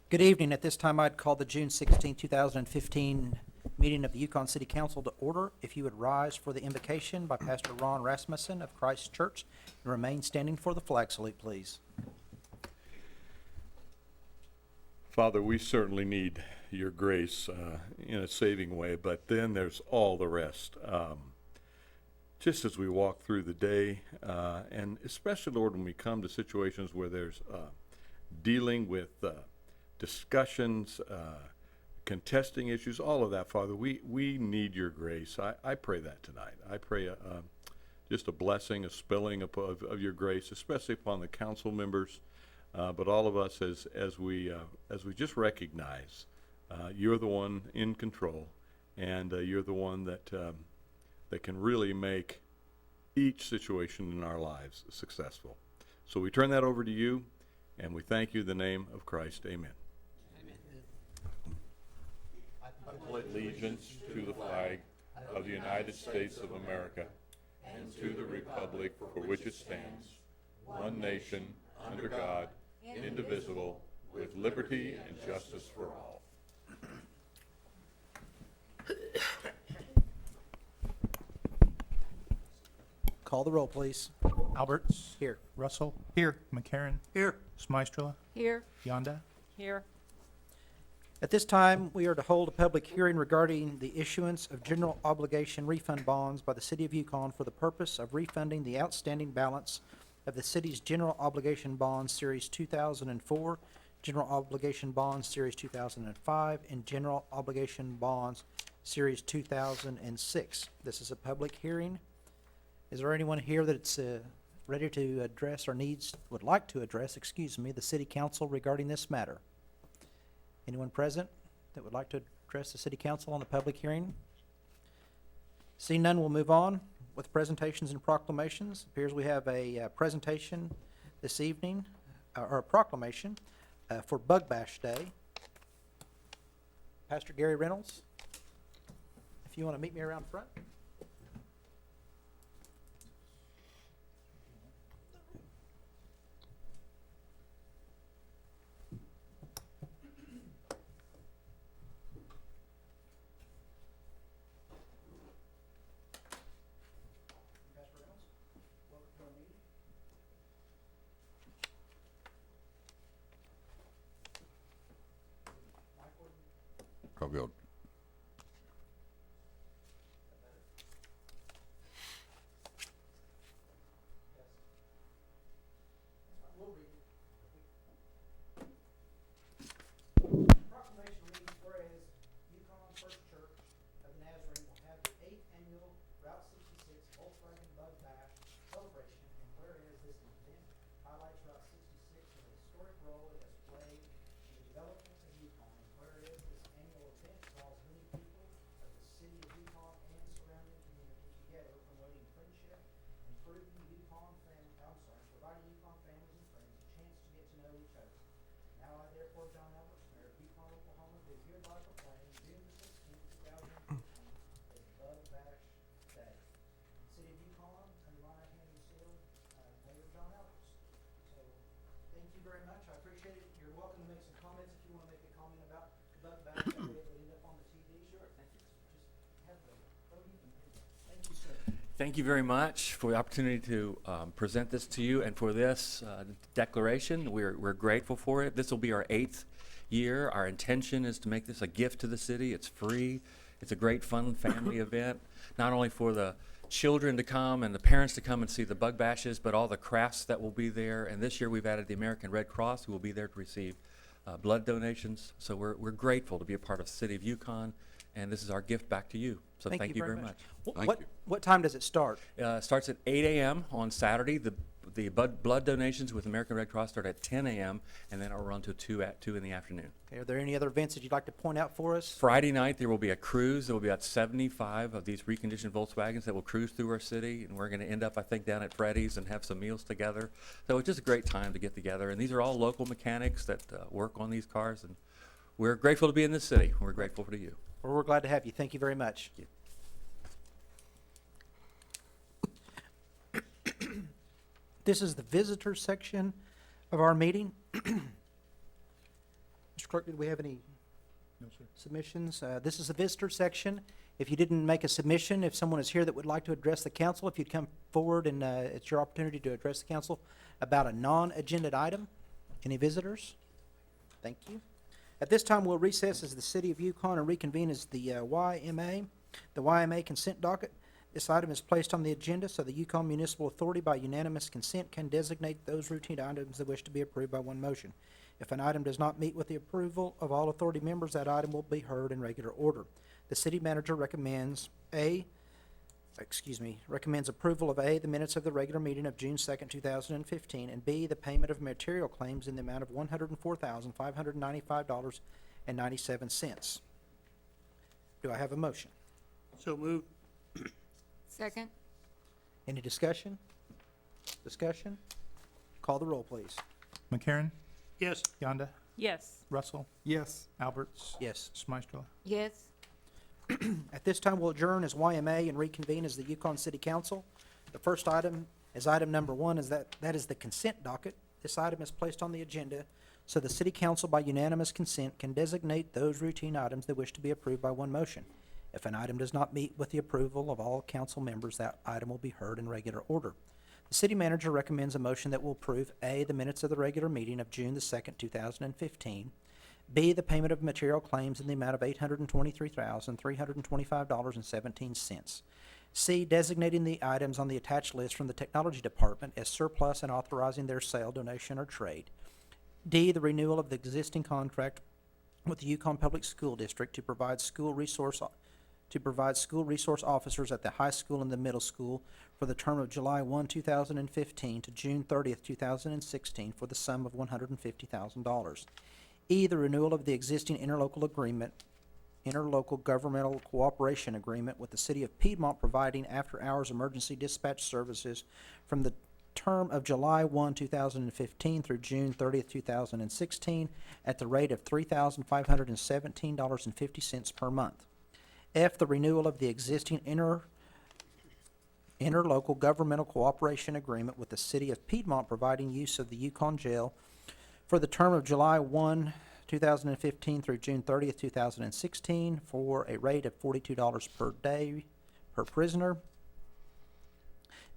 Good evening. At this time, I'd call the June 16, 2015 meeting of the Yukon City Council to order. If you would rise for the invocation by Pastor Ron Rasmussen of Christ Church and remain standing for the flag salute, please. Father, we certainly need your grace in a saving way, but then there's all the rest. Just as we walk through the day, and especially, Lord, when we come to situations where there's dealing with discussions, contesting issues, all of that, Father, we need your grace. I pray that tonight. I pray just a blessing, a spilling of your grace, especially upon the council members, but all of us as we just recognize you're the one in control, and you're the one that can really make each situation in our lives successful. So we turn that over to you, and we thank you in the name of Christ. Amen. I pledge allegiance to the flag of the United States of America and to the republic for which it stands, one nation, under God, indivisible, with liberty and justice for all. Call the roll, please. Alberts. Here. Russell. Here. McCarran. Here. Smystra. Here. Yonda. Here. At this time, we are to hold a public hearing regarding the issuance of general obligation refund bonds by the City of Yukon for the purpose of refunding the outstanding balance of the city's general obligation bonds Series 2004, general obligation bonds Series 2005, and general obligation bonds Series 2006. This is a public hearing. Is there anyone here that's ready to address or would like to address, the City Council regarding this matter? Anyone present that would like to address the City Council on the public hearing? Seeing none, we'll move on with presentations and proclamations. It appears we have a presentation this evening, or a proclamation for Bug Bash Day. Pastor Gary Reynolds, if you want to meet me around front. Oh, good. Proclamation reads, whereas Yukon First Church of the Nazarene will have the 8th annual Route 66 Volkswagen Bug Bash celebration, and whereas this event highlights Route 66 and the historic role it has played in the development of Yukon, and whereas this annual event draws many people of the city of Yukon and surrounding community together, promoting friendship, providing Yukon families and friends a chance to get to know each other. Now I therefore, John Alberts, Mayor of Yukon, Oklahoma, do hereby proclaim June the 16th, 2015 as Bug Bash Day. City of Yukon, under my hand and seal, Mayor John Alberts. So, thank you very much. I appreciate it. You're welcome to make some comments if you want to make a comment about Bug Bash. That way it'll end up on the TV. Sure, thank you. Just have the podium. Thank you, sir. Thank you very much for the opportunity to present this to you, and for this declaration. We're grateful for it. This will be our 8th year. Our intention is to make this a gift to the city. It's free. It's a great fun family event, not only for the children to come and the parents to come and see the bug bashes, but all the crafts that will be there. And this year we've added the American Red Cross, who will be there to receive blood donations. So we're grateful to be a part of the City of Yukon, and this is our gift back to you. So thank you very much. Thank you. What time does it start? Starts at 8 a.m. on Saturday. The blood donations with American Red Cross start at 10 a.m. and then it'll run to 2 in the afternoon. Okay, are there any other events that you'd like to point out for us? Friday night there will be a cruise. There will be about 75 of these reconditioned Volkswagens that will cruise through our city, and we're going to end up, I think, down at Freddy's and have some meals together. So it's just a great time to get together. And these are all local mechanics that work on these cars, and we're grateful to be in this city. We're grateful to you. Well, we're glad to have you. Thank you very much. Thank you. This is the visitor section of our meeting. Mr. Clerk, did we have any No, sir. submissions? This is the visitor section. If you didn't make a submission, if someone is here that would like to address the council, if you'd come forward and it's your opportunity to address the council about a non-agenda item. Any visitors? Thank you. At this time, we'll recess as the City of Yukon and reconvene as the YMA. The YMA consent docket. This item is placed on the agenda so the Yukon Municipal Authority by unanimous consent can designate those routine items that wish to be approved by one motion. If an item does not meet with the approval of all authority members, that item will be heard in regular order. The city manager recommends approval of A, the minutes of the regular meeting of June 2nd, 2015, and B, the payment of material claims in the amount of $104,595.97. Do I have a motion? So moved. Second. Any discussion? Discussion? Call the roll, please. McCarron. Yes. Yonda. Yes. Russell. Yes. Alberts. Yes. Smystrela. Yes. At this time, we'll adjourn as YMA and reconvene as the Yukon City Council. The first item is item number 1, is that is the consent docket. This item is placed on the agenda so the City Council by unanimous consent can designate those routine items that wish to be approved by one motion. If an item does not meet with the approval of all council members, that item will be heard in regular order. The city manager recommends a motion that will approve A, the minutes of the regular meeting of June the 2nd, 2015, B, the payment of material claims in the amount of $823,325.17. C, designating the items on the attached list from the Technology Department as surplus and authorizing their sale, donation, or trade. D, the renewal of the existing contract with the Yukon Public School District to provide school resource officers at the high school and the middle school for the term of July 1, 2015 to June 30th, 2016 for the sum of $150,000. E, the renewal of the existing interlocal governmental cooperation agreement with the City of Piedmont providing after-hours emergency dispatch services from the term of July 1, 2015 through June 30th, 2016 at the rate of $3,517.50 per month. F, the renewal of the existing interlocal governmental cooperation agreement with the City of Piedmont providing use of the Yukon Jail for the term of July 1, 2015 through June 30th, 2016 for a rate of $42 per day per prisoner.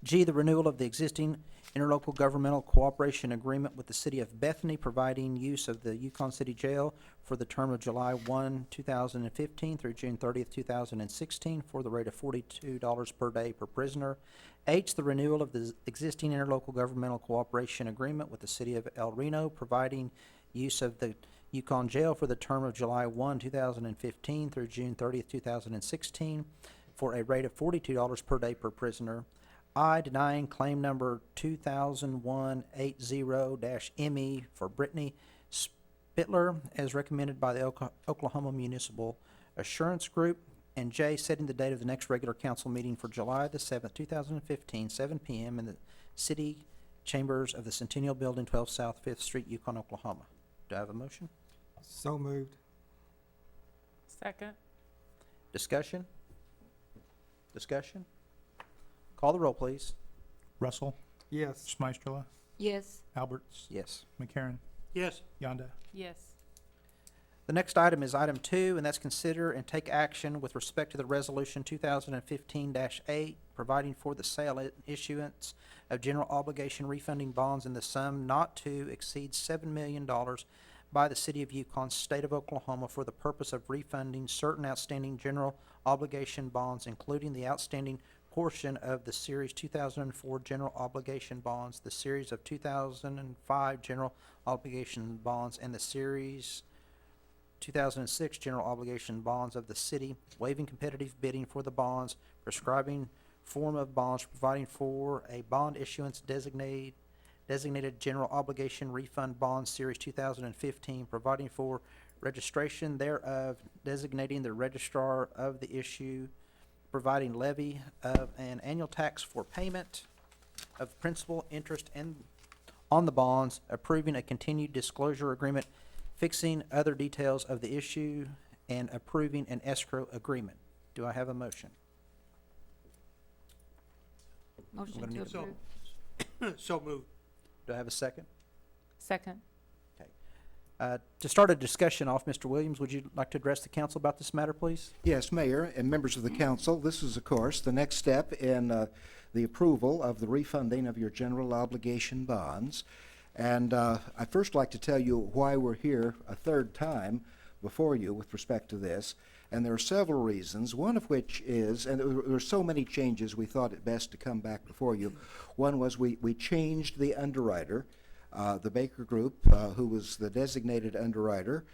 G, the renewal of the existing interlocal governmental cooperation agreement with the City of Bethany providing use of the Yukon City Jail for the term of July 1, 2015 through June 30th, 2016 for the rate of $42 per day per prisoner. H, the renewal of the existing interlocal governmental cooperation agreement with the City of El Reno providing use of the Yukon Jail for the term of July 1, 2015 through June 30th, 2016 for a rate of $42 per day per prisoner. I, denying claim number 2001-80-ME for Brittany Spittler as recommended by the Oklahoma Municipal Assurance Group. And J, setting the date of the next regular council meeting for July the 7th, 2015, 7 p.m. in the city chambers of the Centennial Building, 12 South 5th Street, Yukon, Oklahoma. Do I have a motion? So moved. Second. Discussion? Discussion? Call the roll, please. Russell. Yes. Smystrela. Yes. Alberts. Yes. McCarron. Yes. Yonda. Yes. The next item is item 2, and that's consider and take action with respect to the resolution 2015-8, providing for the sale and issuance of general obligation refunding bonds in the sum not to exceed $7 million by the City of Yukon, State of Oklahoma, for the purpose of refunding certain outstanding general obligation bonds, including the outstanding portion of the Series 2004 general obligation bonds, the Series of 2005 general obligation bonds, and the Series 2006 general obligation bonds of the city, waiving competitive bidding for the bonds, prescribing form of bonds, providing for a bond issuance designated general obligation refund bond series 2015, providing for registration thereof, designating the registrar of the issue, providing levy of an annual tax for payment of principal, interest, and on the bonds, approving a continued disclosure agreement, fixing other details of the issue, and approving an escrow agreement. Do I have a motion? Motion gonna to need a- approve. So moved. Do I have a second? Second. To start a discussion off, Mr. Williams, would you like to address the council about this matter, please? Yes, Mayor and members of the council, this is, of course, the next step in the approval of the refunding of your general obligation bonds. And I'd first like to tell you why we're here a third time before you with respect to this. And there are several reasons, one of which is, and there were so many changes, we thought it best to come back before you. One was we changed the underwriter. The Baker Group, who was the designated underwriter,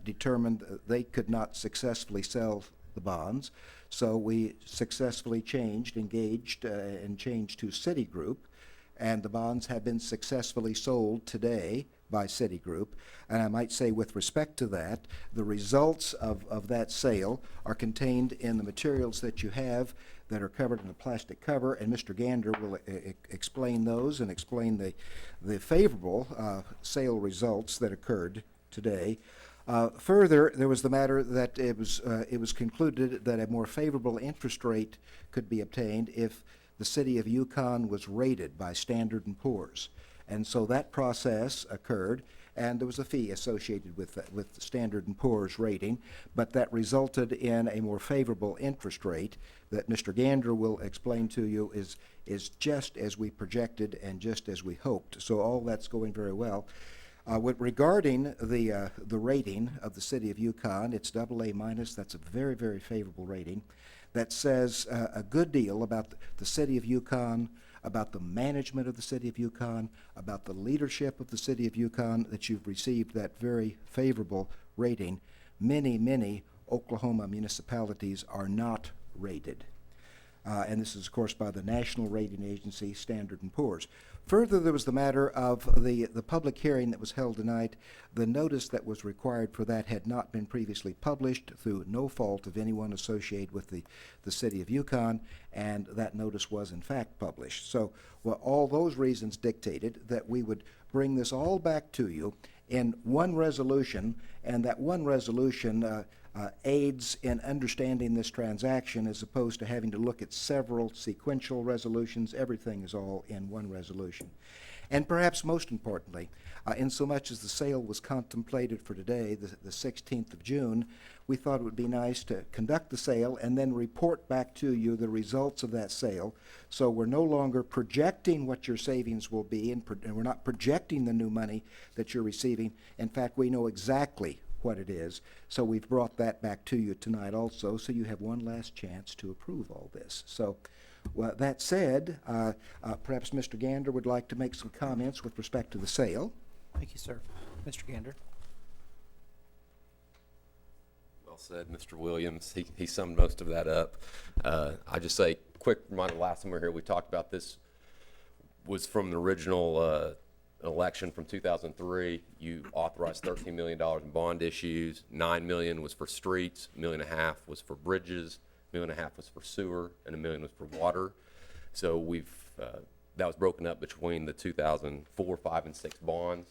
determined they could not successfully sell the bonds. So we successfully engaged and changed to Citigroup. And the bonds have been successfully sold today by Citigroup. And I might say with respect to that, the results of that sale are contained in the materials that you have that are covered in a plastic cover, and Mr. Gander will explain those and explain the favorable sale results that occurred today. Further, there was the matter that it was concluded that a more favorable interest rate could be obtained if the city of Yukon was rated by Standard & Poor's. And so that process occurred, and there was a fee associated with the Standard & Poor's rating, but that resulted in a more favorable interest rate that Mr. Gander will explain to you is just as we projected and just as we hoped. So all that's going very well. Regarding the rating of the city of Yukon, it's AA minus. That's a very, very favorable rating. That says a good deal about the city of Yukon, about the management of the city of Yukon, about the leadership of the city of Yukon, that you've received that very favorable rating. Many, many Oklahoma municipalities are not rated. And this is, of course, by the national rating agency, Standard & Poor's. Further, there was the matter of the public hearing that was held tonight. The notice that was required for that had not been previously published through no fault of anyone associated with the city of Yukon, and that notice was, in fact, published. So all those reasons dictated that we would bring this all back to you in one resolution, and that one resolution aids in understanding this transaction as opposed to having to look at several sequential resolutions. Everything is all in one resolution. And perhaps most importantly, insomuch as the sale was contemplated for today, the 16th of June, we thought it would be nice to conduct the sale and then report back to you the results of that sale. So we're no longer projecting what your savings will be, and we're not projecting the new money that you're receiving. In fact, we know exactly what it is. So we've brought that back to you tonight also, so you have one last chance to approve all this. So that said, perhaps Mr. Gander would like to make some comments with respect to the sale. Thank you, sir. Mr. Gander. Well said, Mr. Williams. He summed most of that up. I just say, quick reminder, last time we were here, we talked about this was from the original election from 2003. You authorized $13 million in bond issues. $9 million was for streets, $1.5 million was for bridges, $1.5 million was for sewer, and $1 million was for water. So that was broken up between the 2004, 5, and 6 bonds.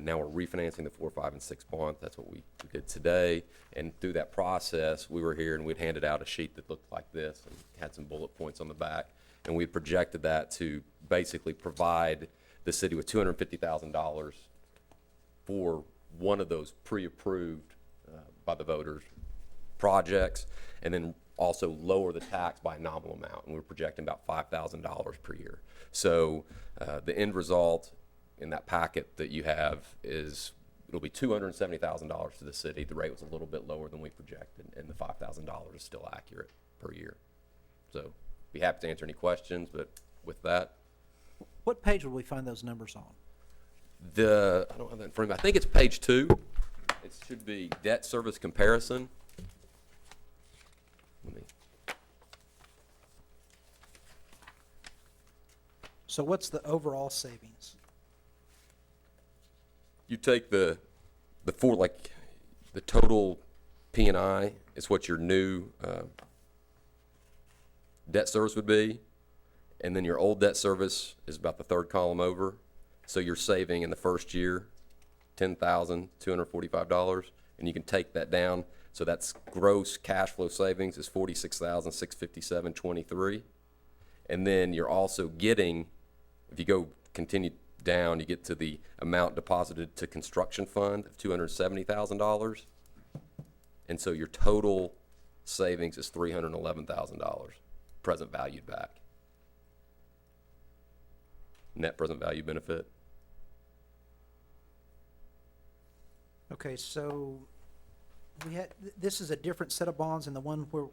Now we're refinancing the 4, 5, and 6 bonds. That's what we did today. And through that process, we were here and we'd handed out a sheet that looked like this and had some bullet points on the back. And we projected that to basically provide the city with $250,000 for one of those pre-approved by the voters projects, and then also lower the tax by a nominal amount. And we're projecting about $5,000 per year. So the end result in that packet that you have is it'll be $270,000 to the city. The rate was a little bit lower than we projected, and the $5,000 is still accurate per year. So be happy to answer any questions, but with that. What page will we find those numbers on? I don't have that in front of me. I think it's page 2. It should be debt service comparison. So what's the overall savings? You take the total P&I is what your new debt service would be, and then your old debt service is about the third column over. So you're saving in the first year $10,245, and you can take that down. So that's gross cash flow savings is $46,657.23, and then you're also getting, if you go continue down, you get to the amount deposited to construction fund of $270,000. And so your total savings is $311,000, present valued back. Net present value benefit. Okay, so we had, this is a different set of bonds than the one where,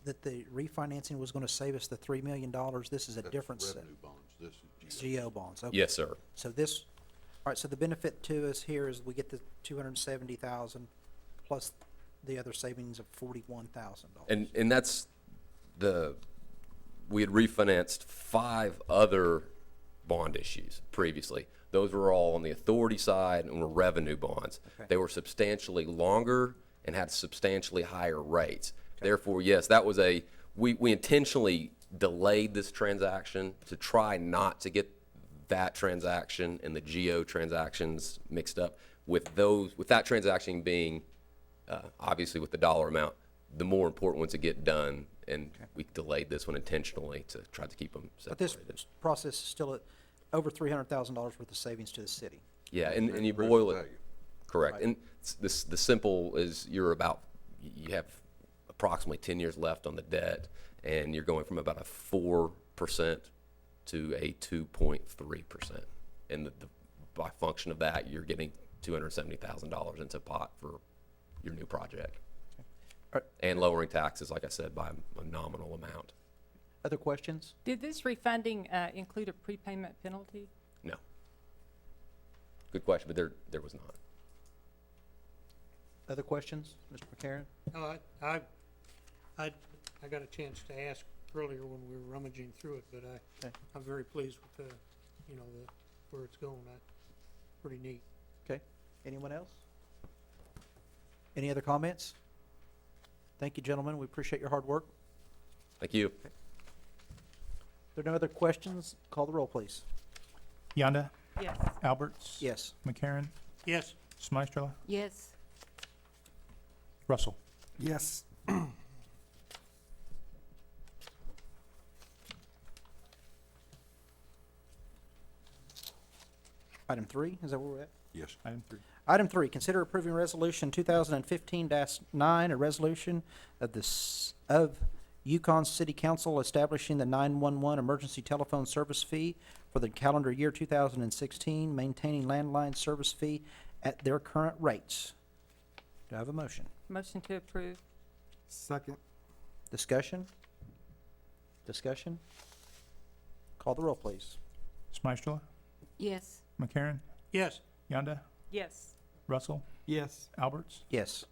that the refinancing was gonna save us the $3 million. This is a different set. Revenue bonds, this is GO bonds, okay. Yes, sir. So this, all right, so the benefit to us here is we get the 270,000 plus the other savings of $41,000. And that's we had refinanced 5 other bond issues previously. Those were all on the authority side and were revenue bonds. Okay. They were substantially longer and had substantially higher rates. Therefore, yes, that was we intentionally delayed this transaction to try not to get that transaction and the GO transactions mixed up with that transaction being, obviously with the dollar amount, the more important ones to get done, and we delayed this one intentionally to try to keep them But this separated. process is still at over $300,000 worth of savings to the city. Yeah, and you present boil it, value. correct. Right. And the simple is you have approximately 10 years left on the debt, and you're going from about a 4% to a 2.3%. And by function of that, you're getting $270,000 into pot for your new project. Alright. And lowering taxes, like I said, by a nominal amount. Other questions? Did this refunding include a prepayment penalty? No. Good question, but there was not. Other questions, Mr. McCarron? No, I got a chance to ask earlier when we were rummaging through it, but Okay. I'm very pleased with where it's going. Pretty neat. Okay, anyone else? Any other comments? Thank you, gentlemen, we appreciate your hard work. Thank you. If there are no other questions, call the roll, please. Yonda, Yes. Alberts. Yes. McCarron, Yes. Smystrela, Yes. Russell. Yes. Item 3, is that where we're at? Yes. Item 3. Item 3, consider approving resolution 2015-9, a resolution of Yukon City Council establishing the 911 emergency telephone service fee for the calendar year 2016, maintaining landline service fee at their current rates. Do I have a motion? Motion to approve. Second. Discussion? Discussion? Call the roll, please. Smystrela, Yes. McCarron, Yes. Yonda, Yes. Russell, Yes. Alberts. Yes.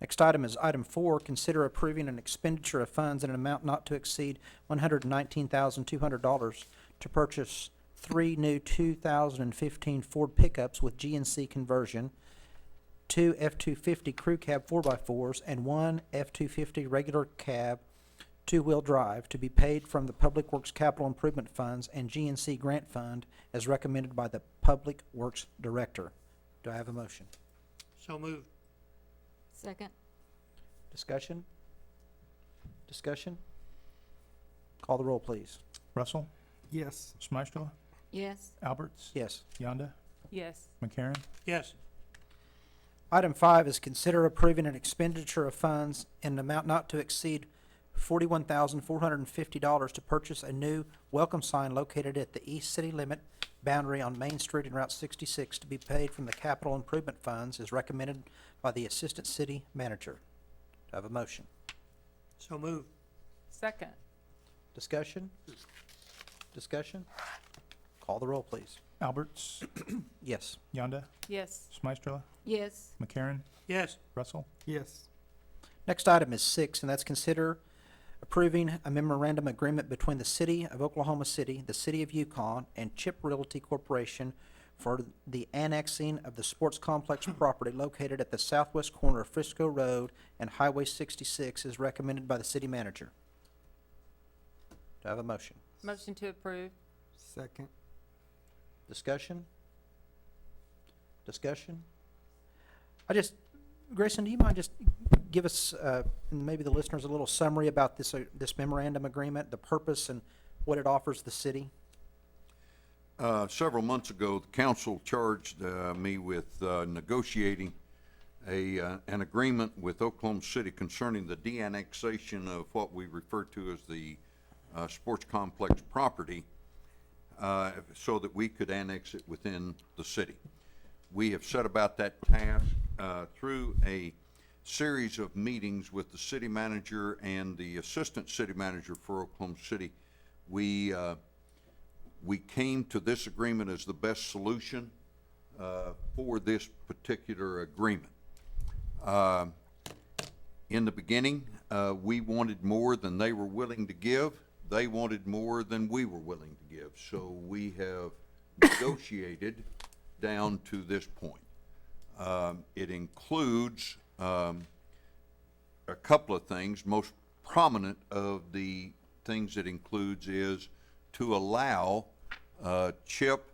Next item is item 4, consider approving an expenditure of funds in an amount not to exceed $119,200 to purchase 3 new 2015 Ford pickups with GNC conversion, 2 F-250 crew cab 4x4s, and 1 F-250 regular cab 2-wheel drive to be paid from the Public Works Capital Improvement Funds and GNC Grant Fund as recommended by the Public Works Director. Do I have a motion? So moved. Second. Discussion? Discussion? Call the roll, please. Russell, Yes. Smystrela, Yes. Alberts. Yes. Yonda, Yes. McCarron, Yes. Item 5 is consider approving an expenditure of funds in an amount not to exceed $41,450 to purchase a new welcome sign located at the east city limit boundary on Main Street and Route 66 to be paid from the capital improvement funds as recommended by the Assistant City Manager. Do I have a motion? So moved. Second. Discussion? Discussion? Call the roll, please. Alberts, Yes. Yonda, Yes. Smystrela, Yes. McCarron, Yes. Russell. Yes. Next item is 6, and that's consider approving a memorandum agreement between the City of Oklahoma City, the City of Yukon, and Chip Realty Corporation for the annexing of the sports complex property located at the southwest corner of Frisco Road and Highway 66 as recommended by the city manager. Do I have a motion? Motion to approve. Second. Discussion? Discussion? Grayson, do you mind just give us, and maybe the listeners, a little summary about this memorandum agreement, the purpose and what it offers the city? Several months ago, the council charged me with negotiating an agreement with Oklahoma City concerning the de-annexation of what we refer to as the sports complex property, so that we could annex it within the city. We have set about that task through a series of meetings with the city manager and the assistant city manager for Oklahoma City. We came to this agreement as the best solution for this particular agreement. In the beginning, we wanted more than they were willing to give. They wanted more than we were willing to give. So we have negotiated down to this point. It includes a couple of things. Most prominent of the things it includes is to allow CHIP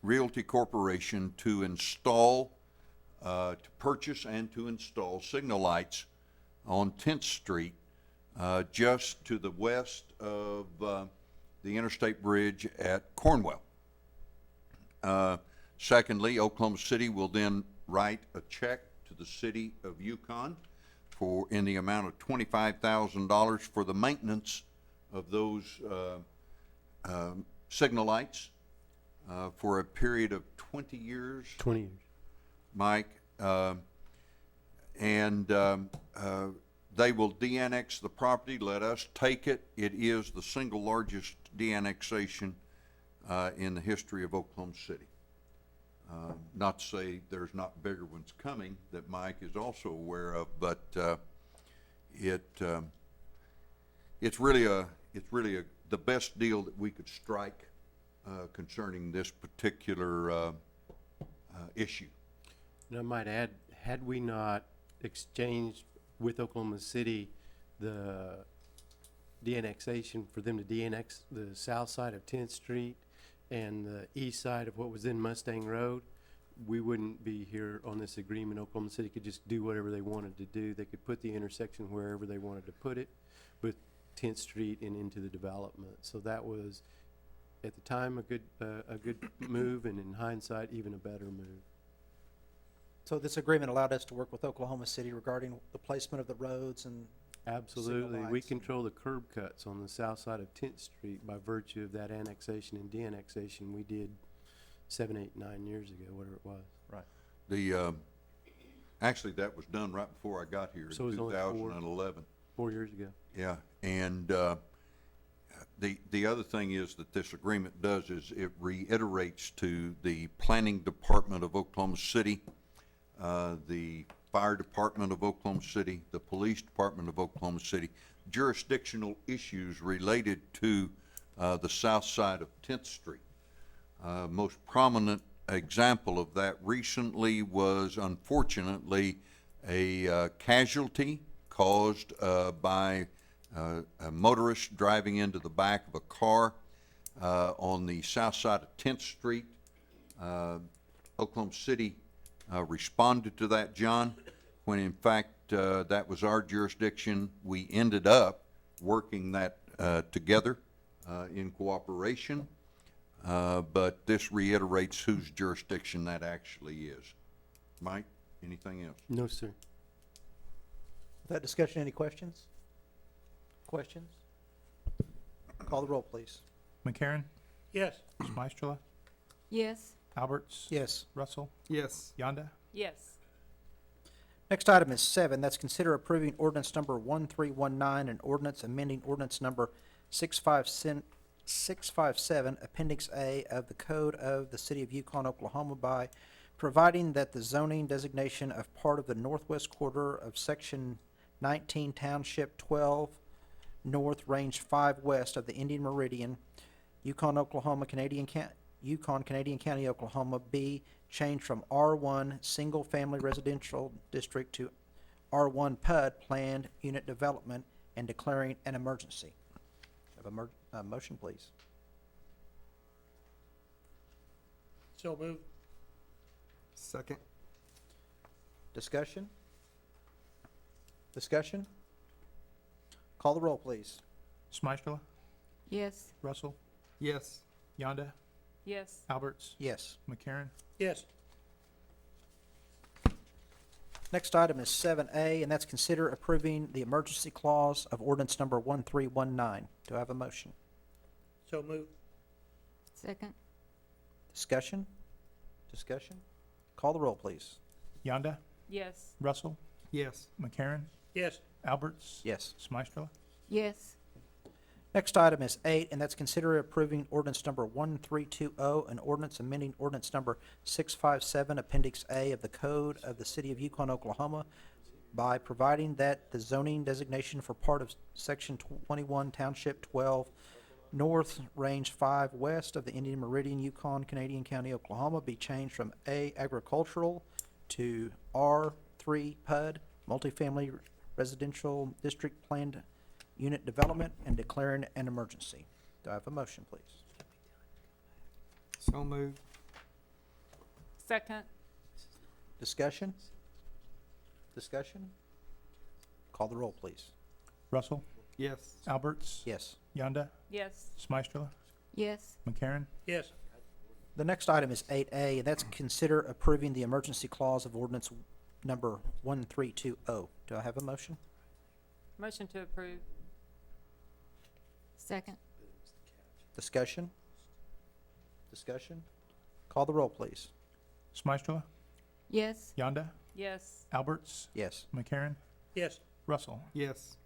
Realty Corporation to install, to purchase and to install signal lights on 10th Street, just to the west of the interstate bridge at Cornwell. Secondly, Oklahoma City will then write a check to the city of Yukon in the amount of $25,000 for the maintenance of those signal lights for a period of 20 years. 20 years. Mike, and they will de-annex the property, let us take it. It is the single largest de-annexation in the history of Oklahoma City. Not to say there's not bigger ones coming that Mike is also aware of, but it's really the best deal that we could strike concerning this particular issue. And I might add, had we not exchanged with Oklahoma City the de-annexation for them to de-annex the south side of 10th Street and the east side of what was in Mustang Road, we wouldn't be here on this agreement. Oklahoma City could just do whatever they wanted to do. They could put the intersection wherever they wanted to put it with 10th Street and into the development. So that was, at the time, a good move, and in hindsight, even a better move. So this agreement allowed us to work with Oklahoma City regarding the placement of the roads and Absolutely. We lights. control the curb cuts on the south side of 10th Street by virtue of that annexation and de-annexation we did 7, 8, 9 years ago, whatever it was. The actually, that was done right before I got here So it in was only 2011. 4 years ago. Yeah, and the other thing is that this agreement does is it reiterates to the Planning Department of Oklahoma City, the Fire Department of Oklahoma City, the Police Department of Oklahoma City, jurisdictional issues related to the south side of 10th Street. Most prominent example of that recently was, unfortunately, a casualty caused by a motorist driving into the back of a car on the south side of 10th Street. Oklahoma City responded to that, John, when in fact that was our jurisdiction. We ended up working that together in cooperation, but this reiterates whose jurisdiction that actually is. Mike, anything else? No, sir. With that discussion, any questions? Questions? Call the roll, please. McCarron, Yes. Smystrela, Yes. Alberts, Yes. Russell, Yes. Yonda. Yes. Next item is 7. That's consider approving ordinance number 1319 and ordinance amending ordinance number 657, Appendix A of the Code of the City of Yukon, Oklahoma by providing that the zoning designation of part of the northwest quarter of Section 19, Township 12, North, Range 5 West of the Indian Meridian, Yukon, Oklahoma, Yukon, Canadian County, Oklahoma, be changed from R1 Single Family Residential District to R1 PUD Planned Unit Development and declaring an emergency. Have a motion, please. So moved. Second. Discussion? Discussion? Call the roll, please. Smystrela, Yes. Russell, Yes. Yonda, Yes. Alberts, Yes. McCarron. Yes. Next item is 7A, and that's consider approving the emergency clause of ordinance number 1319. Do I have a motion? So moved. Second. Discussion? Discussion? Call the roll, please. Yonda, Yes. Russell, Yes. McCarron, Yes. Alberts, Yes. Smystrela. Yes. Next item is 8, and that's consider approving ordinance number 1320, an ordinance amending ordinance number 657, Appendix A of the Code of the City of Yukon, Oklahoma, by providing that the zoning designation for part of Section 21, Township 12, North, Range 5, west of the Indian Meridian, Yukon, Canadian County, Oklahoma, be changed from A, agricultural, to R3, PUD, multifamily residential district planned unit development, and declaring an emergency. Do I have a motion, please? So moved. Second. Discussion? Discussion? Call the roll, please. Russell, Yes. Alberts, Yes. Yonda, Yes. Smystrela, Yes. McCarron. Yes. The next item is 8A, and that's consider approving the emergency clause of ordinance number 1320. Do I have a motion? Motion to approve. Second. Discussion? Discussion? Call the roll, please. Smystrela, Yes. Yonda, Yes. Alberts, Yes. McCarron, Yes. Russell. Yes.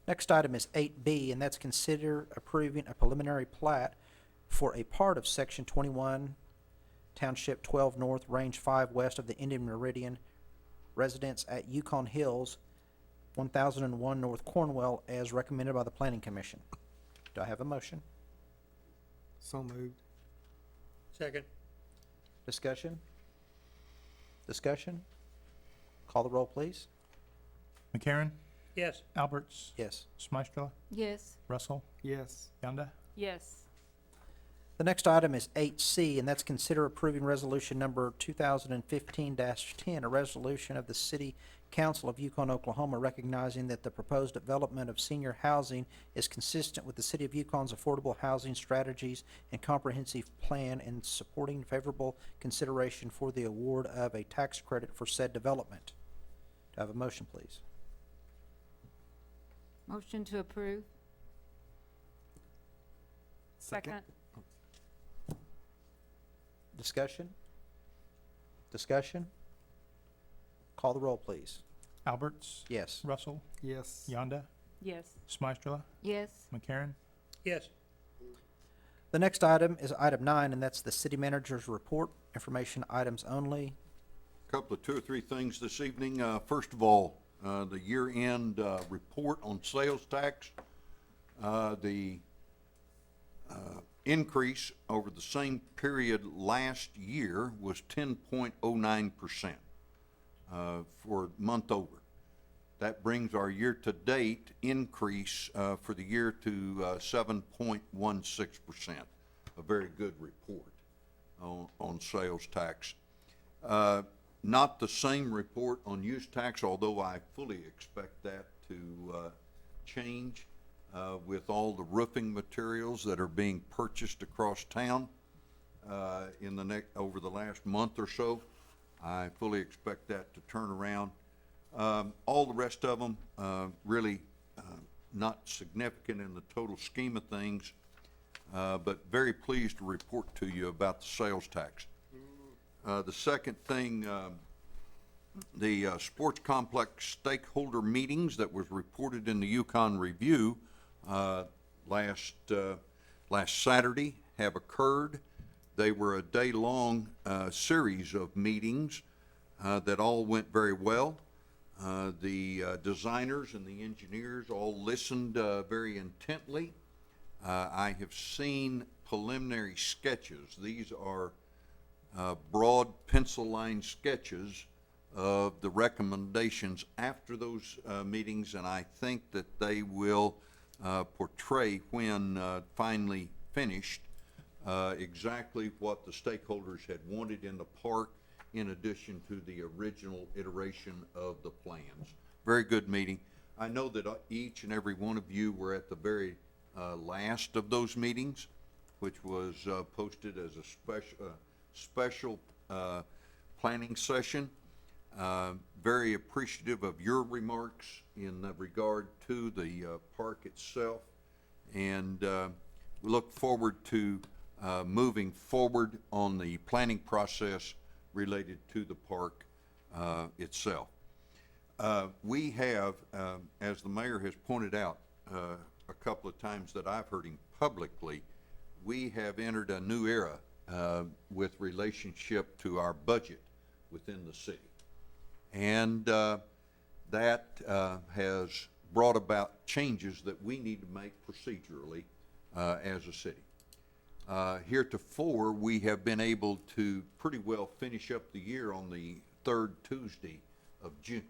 Next item is 8B, and that's consider approving a preliminary plat for a part of Section 21, Township 12 North, Range 5 west of the Indian Meridian, residence at Yukon Hills, 1001 North Cornwall, as recommended by the Planning Commission. Do I have a motion? So moved. Second. Discussion? Discussion? Call the roll, please. McCarron, Yes. Alberts, Yes. Smystrela, Yes. Russell, Yes. Yonda. Yes. The next item is 8C, and that's consider approving resolution number 2015-10, a resolution of the City Council of Yukon, Oklahoma, recognizing that the proposed development of senior housing is consistent with the City of Yukon's affordable housing strategies and comprehensive plan, and supporting favorable consideration for the award of a tax credit for said development. Do I have a motion, please? Motion to approve. Second. Discussion? Discussion? Call the roll, please. Alberts, Yes. Russell, Yes. Yonda, Yes. Smystrela, Yes. McCarron. Yes. The next item is item 9, and that's the city manager's report, information items only. Couple of 2 or 3 things this evening. First of all, the year-end report on sales tax. The increase over the same period last year was 10.09% for month over. That brings our year-to-date increase for the year to 7.16%. A very good report on sales tax. Not the same report on use tax, although I fully expect that to change with all the roofing materials that are being purchased across town over the last month or so. I fully expect that to turn around. All the rest of them really not significant in the total scheme of things, but very pleased to report to you about the sales tax. The second thing, the sports complex stakeholder meetings that was reported in the Yukon Review last Saturday have occurred. They were a day-long series of meetings that all went very well. The designers and the engineers all listened very intently. I have seen preliminary sketches. These are broad pencil-line sketches of the recommendations after those meetings, and I think that they will portray, when finally finished, exactly what the stakeholders had wanted in the park, in addition to the original iteration of the plans. Very good meeting. I know that each and every one of you were at the very last of those meetings, which was posted as a special planning session. Very appreciative of your remarks in regard to the park itself, and we look forward to moving forward on the planning process related to the park itself. We have, as the mayor has pointed out a couple of times that I've heard him publicly, we have entered a new era with relationship to our budget within the city. And that has brought about changes that we need to make procedurally as a city. Heretofore, we have been able to pretty well finish up the year on the third Tuesday of June.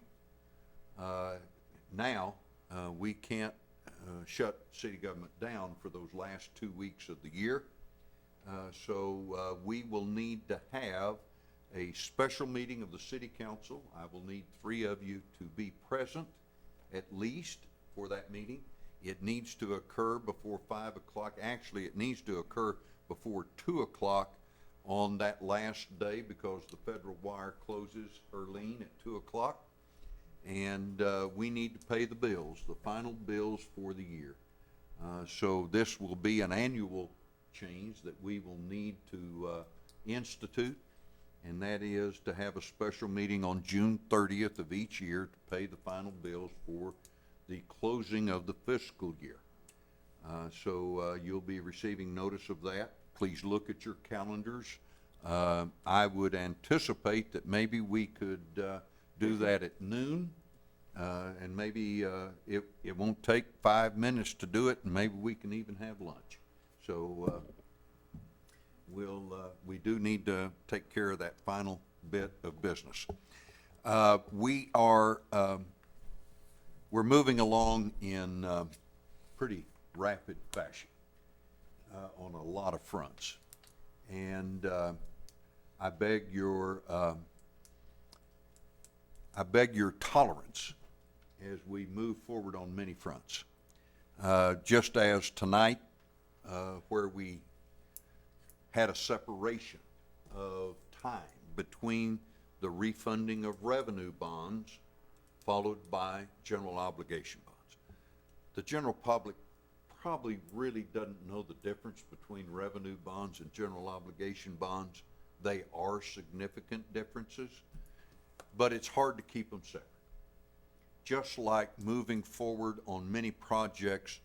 Now, we can't shut city government down for those last 2 weeks of the year. So we will need to have a special meeting of the city council. I will need 3 of you to be present at least for that meeting. It needs to occur before 5 o'clock. Actually, it needs to occur before 2 o'clock on that last day because the federal wire closes early at 2 o'clock. And we need to pay the bills, the final bills for the year. So this will be an annual change that we will need to institute, and that is to have a special meeting on June 30th of each year to pay the final bills for the closing of the fiscal year. So you'll be receiving notice of that. Please look at your calendars. I would anticipate that maybe we could do that at noon, and maybe it won't take 5 minutes to do it, and maybe we can even have lunch. So we do need to take care of that final bit of business. We're moving along in pretty rapid fashion on a lot of fronts, and I beg your tolerance as we move forward on many fronts. Just as tonight, where we had a separation of time between the refunding of revenue bonds followed by general obligation bonds. The general public probably really doesn't know the difference between revenue bonds and general obligation bonds. They are significant differences, but it's hard to keep them separate. Just like moving forward on many projects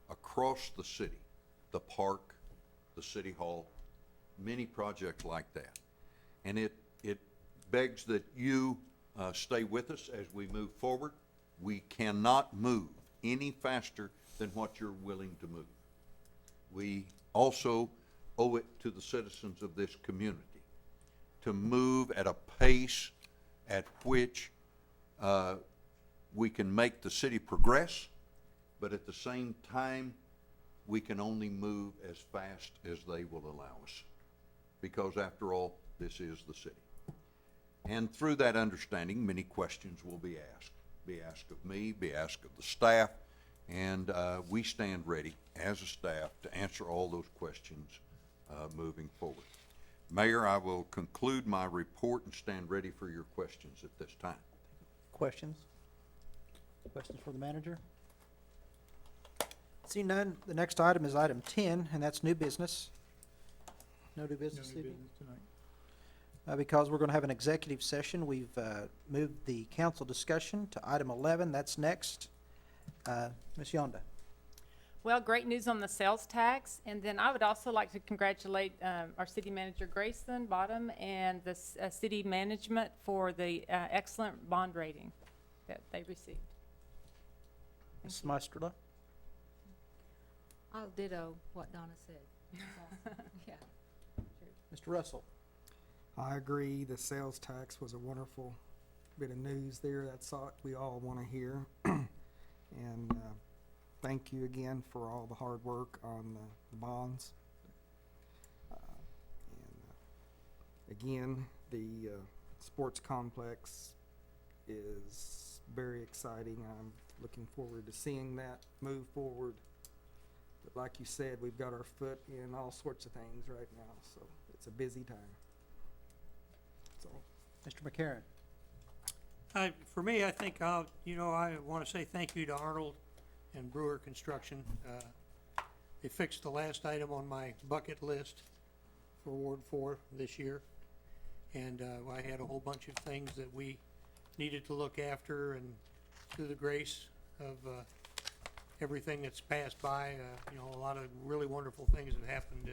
across the city, the park, the city hall, many projects like that. And it begs that you stay with us as we move forward. We cannot move any faster than what you're willing to move. We also owe it to the citizens of this community to move at a pace at which we can make the city progress, but at the same time, we can only move as fast as they will allow us. Because after all, this is the city. And through that understanding, many questions will be asked of me, be asked of the staff, and we stand ready as a staff to answer all those questions moving forward. Mayor, I will conclude my report and stand ready for your questions at this time. Questions? Questions for the manager? Seeing none, the next item is item 10, and that's new business. No new business, Stevie? tonight. Because we're going to have an executive session, we've moved the council discussion to item 11. That's next. Ms. Yonda. Well, great news on the sales tax. And then I would also like to congratulate our city manager, Grayson Bottom, and the city management for the excellent bond rating that they received. Ms. Maestrada. I'll ditto what Donna said. Yeah. Mr. Russell. I agree, the sales tax was a wonderful bit of news there. That's what we all want to hear. And thank you again for all the hard work on the bonds. Again, the sports complex is very exciting. I'm looking forward to seeing that move forward. But like you said, we've got our foot in all sorts of things right now, so it's a busy time. So, Mr. McCarron. For me, I think I want to say thank you to Arnold and Brewer Construction. They fixed the last item on my bucket list for Ward 4 this year. And I had a whole bunch of things that we needed to look after, and through the grace of everything that's passed by, a lot of really wonderful things have happened,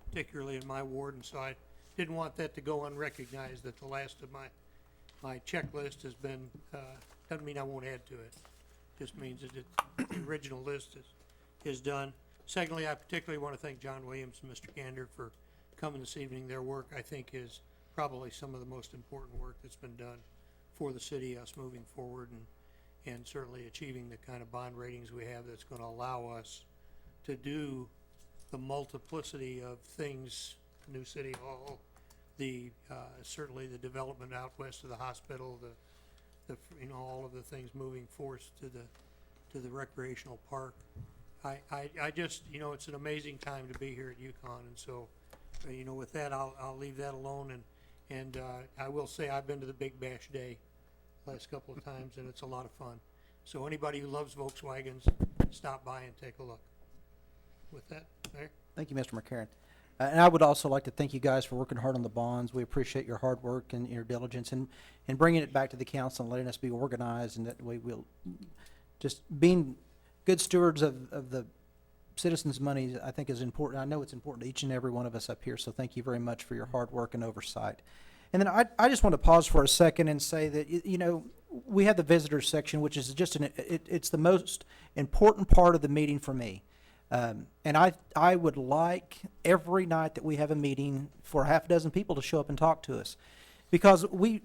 particularly in my ward. And so I didn't want that to go unrecognized, that the last of my checklist has been, doesn't mean I won't add to it. Just means that the original list is done. Secondly, I particularly want to thank John Williams and Mr. Gander for coming this evening. Their work, I think, is probably some of the most important work that's been done for the city, us moving forward, and certainly achieving the kind of bond ratings we have that's going to allow us to do the multiplicity of things, new city hall, certainly the development out west of the hospital, all of the things moving forth to the recreational park. I just, it's an amazing time to be here at Yukon, and so, with that, I'll leave that alone, and I will say I've been to the Big Bash Day last couple of times, and it's a lot of fun. So anybody who loves Volkswagens, stop by and take a look. With that, Mayor? Thank you, Mr. McCarron. And I would also like to thank you guys for working hard on the bonds. We appreciate your hard work and your diligence and bringing it back to the council and letting us be organized, and that way we'll just being good stewards of the citizens' money, I think, is important. I know it's important to each and every one of us up here, so thank you very much for your hard work and oversight. And then I just want to pause for a second and say that, we have the visitors section, which is just it's the most important part of the meeting for me. And I would like every night that we have a meeting for half a dozen people to show up and talk to us. Because we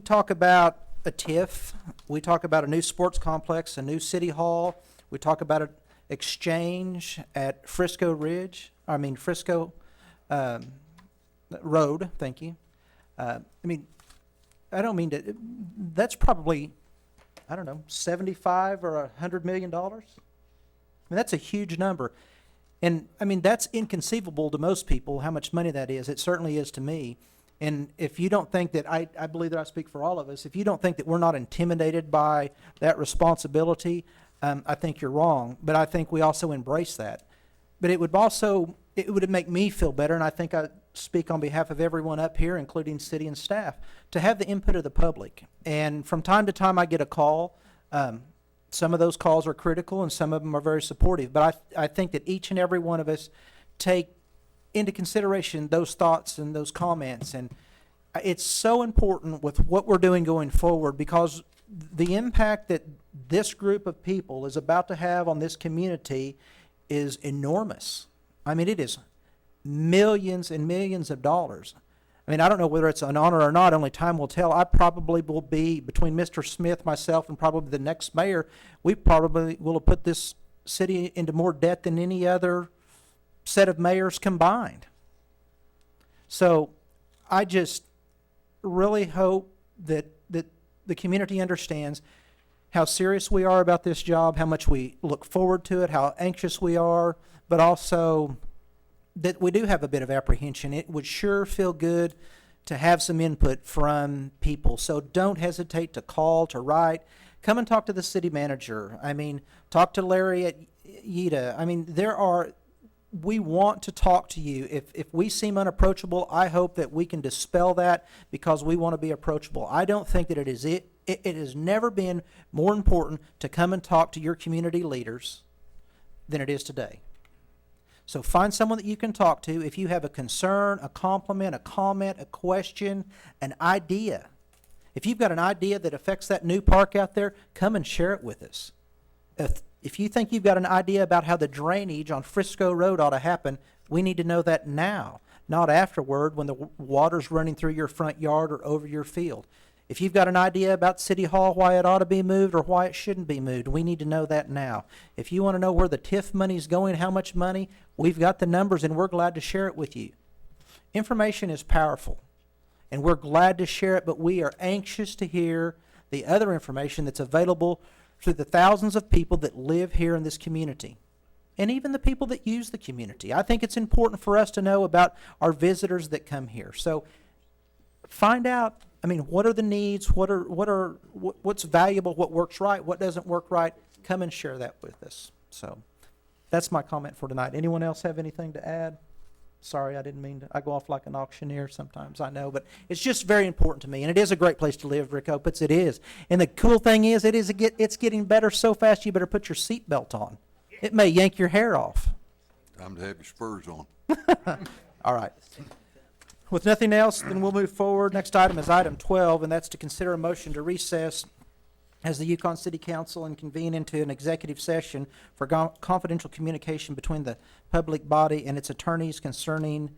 talk about a TIF, we talk about a new sports complex, a new city hall, we talk about an exchange at Frisco Road, thank you. I don't mean to, that's probably, I don't know, 75 or $100 million. I mean, that's a huge number. And that's inconceivable to most people, how much money that is. It certainly is to me. And if you don't think that, I believe that I speak for all of us, if you don't think that we're not intimidated by that responsibility, I think you're wrong. But I think we also embrace that. But it would make me feel better, and I think I speak on behalf of everyone up here, including city and staff, to have the input of the public. And from time to time I get a call. Some of those calls are critical and some of them are very supportive. But I think that each and every one of us take into consideration those thoughts and those comments. And it's so important with what we're doing going forward, because the impact that this group of people is about to have on this community is enormous. It is millions and millions of dollars. I don't know whether it's an honor or not, only time will tell. I probably will be, between Mr. Smith, myself, and probably the next mayor, we probably will have put this city into more debt than any other set of mayors combined. So I just really hope that the community understands how serious we are about this job, how much we look forward to it, how anxious we are, but also that we do have a bit of apprehension. It would sure feel good to have some input from people. So don't hesitate to call, to write. Come and talk to the city manager. Talk to Larry at Yida. We want to talk to you. If we seem unapproachable, I hope that we can dispel that, because we want to be approachable. I don't think that it has never been more important to come and talk to your community leaders than it is today. So find someone that you can talk to if you have a concern, a compliment, a comment, a question, an idea. If you've got an idea that affects that new park out there, come and share it with us. If you think you've got an idea about how the drainage on Frisco Road ought to happen, we need to know that now, not afterward when the water's running through your front yard or over your field. If you've got an idea about City Hall, why it ought to be moved or why it shouldn't be moved, we need to know that now. If you want to know where the TIF money's going, how much money, we've got the numbers and we're glad to share it with you. Information is powerful, and we're glad to share it, but we are anxious to hear the other information that's available through the thousands of people that live here in this community. and even the people that use the community. I think it's important for us to know about our visitors that come here. So find out, I mean, what are the needs, what's valuable, what works right, what doesn't work right. Come and share that with us. So that's my comment for tonight. Anyone else have anything to add? Sorry, I didn't mean to. I go off like an auctioneer sometimes, I know, but it's just very important to me. And it is a great place to live, Rick Opitz. It is. And the cool thing is, it's getting better so fast, you better put your seatbelt on. It may yank your hair off. Time to have your spurs on. All right. With nothing else, then we'll move forward. Next item is item 12, and that's to consider a motion to recess as the Yukon City Council and convene into an executive session for confidential communication between the public body and its attorneys concerning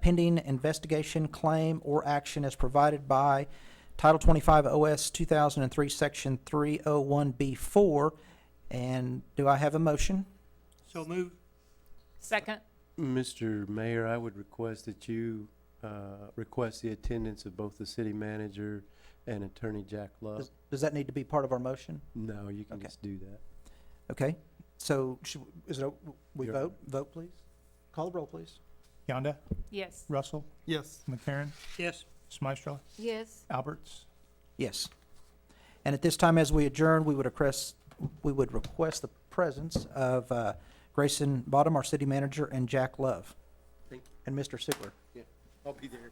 pending investigation, claim, or action as provided by Title 25 OS 2003, Section 301B4. And do I have a motion? So move. Second. Mr. Mayor, I would request that you request the attendance of both the city manager and Attorney Jack Love. Does that need to be part of our motion? No, you can Okay. just do that. Okay. So we You're- vote? Vote, please. Call the roll, please. Yonda, Yes. Russell, Yes. McCarron, Yes. Smystrela, Yes. Alberts. Yes. And at this time, as we adjourn, we would request the presence of Grayson Bottom, our city manager, and Jack Love. Thank you. And Mr. Sigler. Yeah, I'll be there.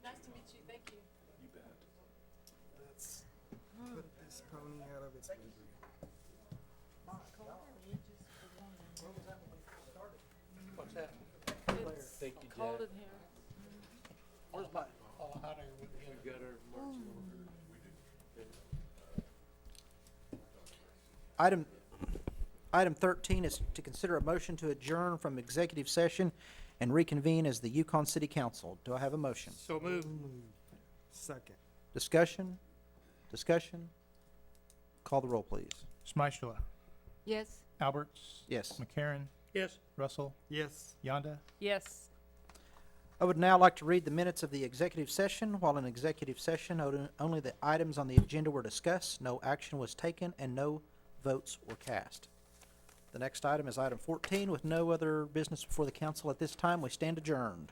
Nice to meet you. Thank you. Let's put this pony out of its misery. What's that? It's Thank you, cold Jack. in here. Where's my, oh, how do you? We've got our marching order. Item 13 is to consider a motion to adjourn from executive session and reconvene as the Yukon City Council. Do I have a motion? So move. Second. Discussion? Discussion? Call the roll, please. Smystrela, Yes. Alberts, Yes. McCarron, Yes. Russell, Yes. Yonda. Yes. I would now like to read the minutes of the executive session. While in executive session, only the items on the agenda were discussed, no action was taken, and no votes were cast. The next item is item 14. With no other business before the council at this time, we stand adjourned.